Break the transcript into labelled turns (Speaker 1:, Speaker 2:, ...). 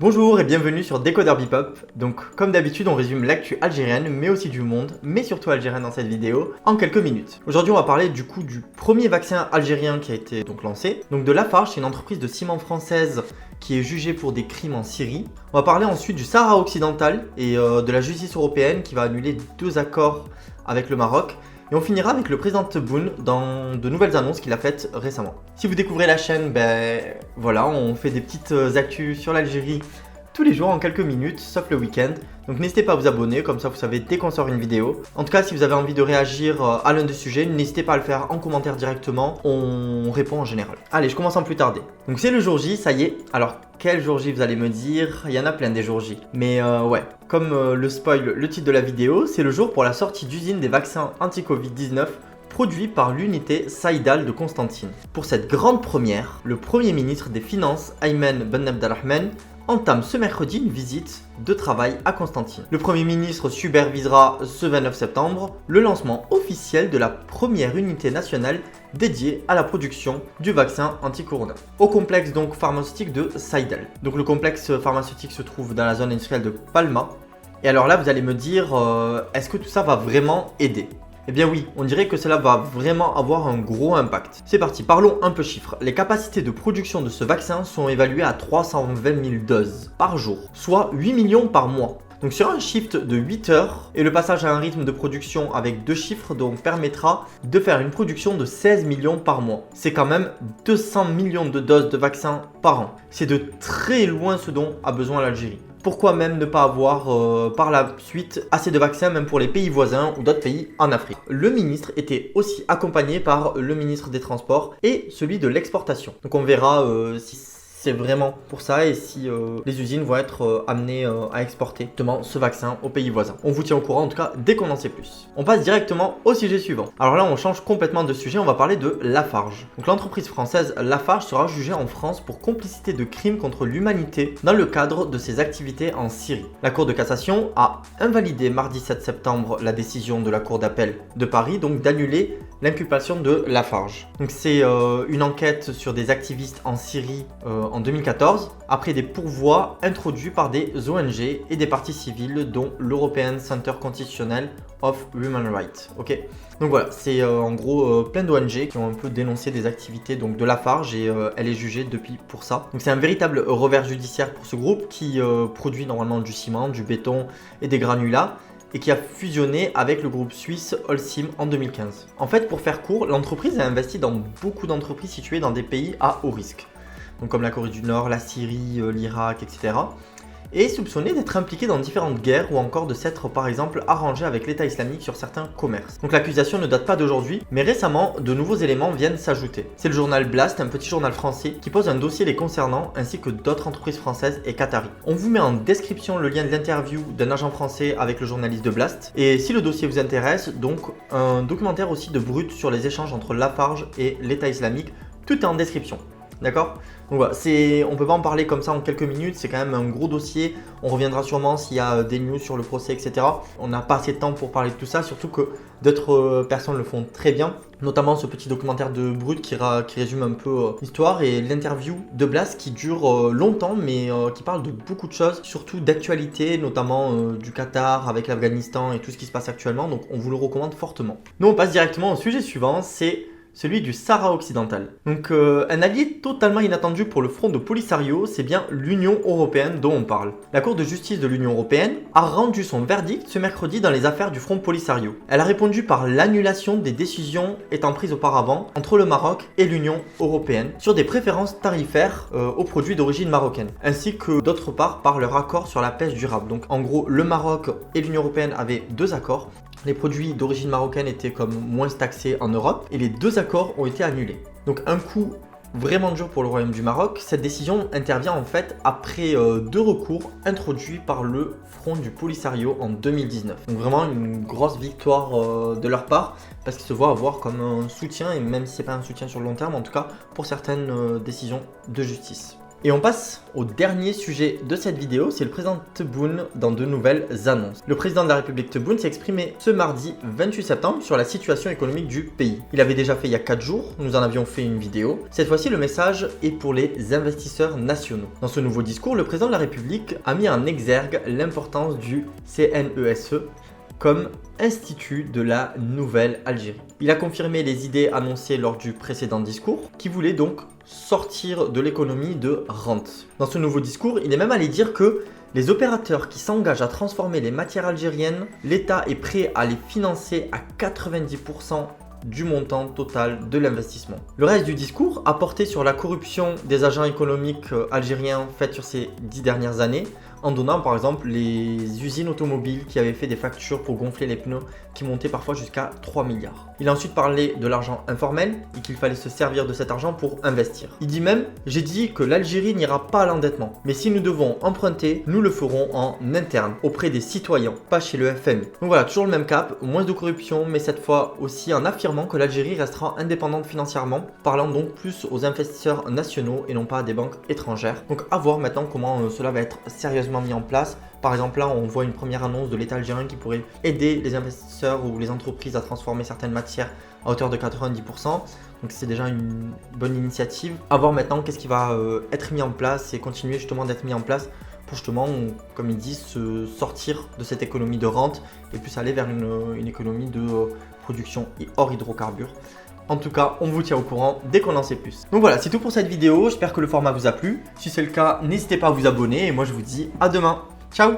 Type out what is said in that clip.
Speaker 1: Bonjour et bienvenue sur Décodeur Bebop. Donc comme d'habitude on résume l'actu algérienne mais aussi du monde, mais surtout algérienne dans cette vidéo, en quelques minutes. Aujourd'hui on va parler du coup du premier vaccin algérien qui a été donc lancé. Donc de Lafarge, c'est une entreprise de ciment française qui est jugée pour des crimes en Syrie. On va parler ensuite du Sahara occidental et de la justice européenne qui va annuler 2 accords avec le Maroc. Et on finira avec le président Tebboune dans de nouvelles annonces qu'il a faites récemment. Si vous découvrez la chaîne, voilà, on fait des petites actus sur l'Algérie tous les jours en quelques minutes, sauf le week-end. Donc n'hésitez pas à vous abonner, comme ça vous savez dès qu'on sort une vidéo. En tout cas, si vous avez envie de réagir à l'un des sujets, n'hésitez pas à le faire en commentaire directement, on répond en général. Allez, je commence sans plus tarder. Donc c'est le jour J, ça y est. Alors, quel jour J vous allez me dire? Il y en a plein des jours J. Mais ouais, comme le spoil le titre de la vidéo, c'est le jour pour la sortie d'usine des vaccins anti-Covid-19 produits par l'unité Saïdal de Constantine. Pour cette grande première, le Premier ministre des Finances, Ayman Ben Abdelrahman, entame ce mercredi une visite de travail à Constantine. Le Premier ministre supervisera ce 29 septembre le lancement officiel de la première unité nationale dédiée à la production du vaccin anti-corona au complexe donc pharmaceutique de Saïdal. Donc le complexe pharmaceutique se trouve dans la zone industrielle de Palma. Et alors là vous allez me dire, est-ce que tout ça va vraiment aider ? Eh bien oui, on dirait que cela va vraiment avoir un gros impact. C'est parti, parlons un peu chiffres. Les capacités de production de ce vaccin sont évaluées à 320 000 doses par jour, soit 8 millions par mois. Donc sur un shift de 8 heures, et le passage à un rythme de production avec 2 chiffres donc permettra de faire une production de 16 millions par mois. C'est quand même 200 millions de doses de vaccins par an. C'est de très loin ce dont a besoin l'Algérie. Pourquoi même ne pas avoir par la suite assez de vaccins même pour les pays voisins ou d'autres pays en Afrique? Le ministre était aussi accompagné par le ministre des Transports et celui de l'exportation. Donc on verra si c'est vraiment pour ça et si les usines vont être amenées à exporter justement ce vaccin aux pays voisins. On vous tient au courant en tout cas dès qu'on en sait plus. On passe directement au sujet suivant. Alors là on change complètement de sujet, on va parler de Lafarge. Donc l'entreprise française Lafarge sera jugée en France pour complicité de crimes contre l'humanité dans le cadre de ses activités en Syrie. La Cour de cassation a invalidé mardi 7 septembre la décision de la Cour d'appel de Paris donc d'annuler l'inculpation de Lafarge. Donc c'est une enquête sur des activistes en Syrie en 2014, après des pourvois introduits par des ONG et des partis civils dont l'European Center Constitutional of Human Rights. Ok, donc voilà, c'est en gros plein d'ONG qui ont un peu dénoncé des activités donc, de Lafarge et elle est jugée depuis pour ça. Donc c'est un véritable revers judiciaire pour ce groupe qui produit normalement du ciment, du béton et des granulats, et qui a fusionné avec le groupe suisse Holcim en 2015. En fait, pour faire court, l'entreprise a investi dans beaucoup d'entreprises situées dans des pays à haut risque, donc comme la Corée du Nord, la Syrie, l'Irak, etc. Et est soupçonnée d'être impliquée dans différentes guerres ou encore de s'être par exemple arrangée avec l'État islamique sur certains commerces. Donc l'accusation ne date pas d'aujourd'hui, mais récemment de nouveaux éléments viennent s'ajouter. C'est le journal Blast, un petit journal français, qui pose un dossier les concernant ainsi que d'autres entreprises françaises et qataries. On vous met en description le lien de l'interview d'un agent français avec le journaliste de Blast. Et si le dossier vous intéresse, donc un documentaire aussi de Brut sur les échanges entre Lafarge et l'État islamique, tout est en description. D'accord? Donc voilà, on peut pas en parler comme ça en quelques minutes, c'est quand même un gros dossier. On reviendra sûrement s'il y a des news sur le procès, etc. On n'a pas assez de temps pour parler de tout ça, surtout que d'autres personnes le font très bien. Notamment ce petit documentaire de Brut qui résume un peu l'histoire et l'interview de Blas qui dure longtemps mais qui parle de beaucoup de choses, surtout d'actualité, notamment du Qatar avec l'Afghanistan et tout ce qui se passe actuellement. Donc on vous le recommande fortement. Nous on passe directement au sujet suivant, c'est celui du Sahara occidental. Donc un allié totalement inattendu pour le front de Polisario, c'est bien l'Union européenne dont on parle. La Cour de justice de l'Union européenne a rendu son verdict ce mercredi dans les affaires du front Polisario. Elle a répondu par l'annulation des décisions étant prises auparavant entre le Maroc et l'Union européenne sur des préférences tarifaires aux produits d'origine marocaine, ainsi que d'autre part par leur accord sur la pêche durable. Donc en gros, le Maroc et l'Union européenne avaient 2 accords. Les produits d'origine marocaine étaient comme moins taxés en Europe et les 2 accords ont été annulés. Donc un coup vraiment dur pour le Royaume du Maroc. Cette décision intervient en fait après 2 recours introduits par le Front du Polisario en 2019. Donc vraiment une grosse victoire de leur part parce qu'ils se voient avoir comme un soutien, et même si c'est pas un soutien sur le long terme, en tout cas pour certaines décisions de justice. Et on passe au dernier sujet de cette vidéo, c'est le président Tebboune dans de nouvelles annonces. Le président de la République Tebboune s'est exprimé ce mardi 28 septembre sur la situation économique du pays. Il avait déjà fait il y a 4 jours, nous en avions fait une vidéo. Cette fois-ci, le message est pour les investisseurs nationaux. Dans ce nouveau discours, le président de la République a mis en exergue l'importance du CNESE comme institut de la nouvelle Algérie. Il a confirmé les idées annoncées lors du précédent discours, qui voulait donc sortir de l'économie de rente. Dans ce nouveau discours, il est même allé dire que les opérateurs qui s'engagent à transformer les matières algériennes, l'État est prêt à les financer à 90% du montant total de l'investissement. Le reste du discours a porté sur la corruption des agents économiques algériens faite sur ces 10 dernières années, en donnant par exemple les usines automobiles qui avaient fait des factures pour gonfler les pneus qui montaient parfois jusqu'à 3 milliards. Il a ensuite parlé de l'argent informel et qu'il fallait se servir de cet argent pour investir. Il dit même « J'ai dit que l'Algérie n'ira pas à l'endettement, mais si nous devons emprunter, nous le ferons en interne, auprès des citoyens, pas chez le FMI. » Donc voilà, toujours le même cap, moins de corruption, mais cette fois aussi en affirmant que l'Algérie restera indépendante financièrement, parlant donc plus aux investisseurs nationaux et non pas à des banques étrangères. Donc à voir maintenant comment cela va être sérieusement mis en place. Par exemple là on voit une première annonce de l'État algérien qui pourrait aider les investisseurs ou les entreprises à transformer certaines matières à hauteur de 90%. Donc c'est déjà une bonne initiative. À voir maintenant qu'est-ce qui va être mis en place et continuer justement d'être mis en place pour justement, comme ils disent, se sortir de cette économie de rente et plus aller vers une économie de production hors hydrocarbures. En tout cas, on vous tient au courant dès qu'on en sait plus. Donc voilà, c'est tout pour cette vidéo. J'espère que le format vous a plu. Si c'est le cas, n'hésitez pas à vous abonner. Et moi, je vous dis à demain. Ciao!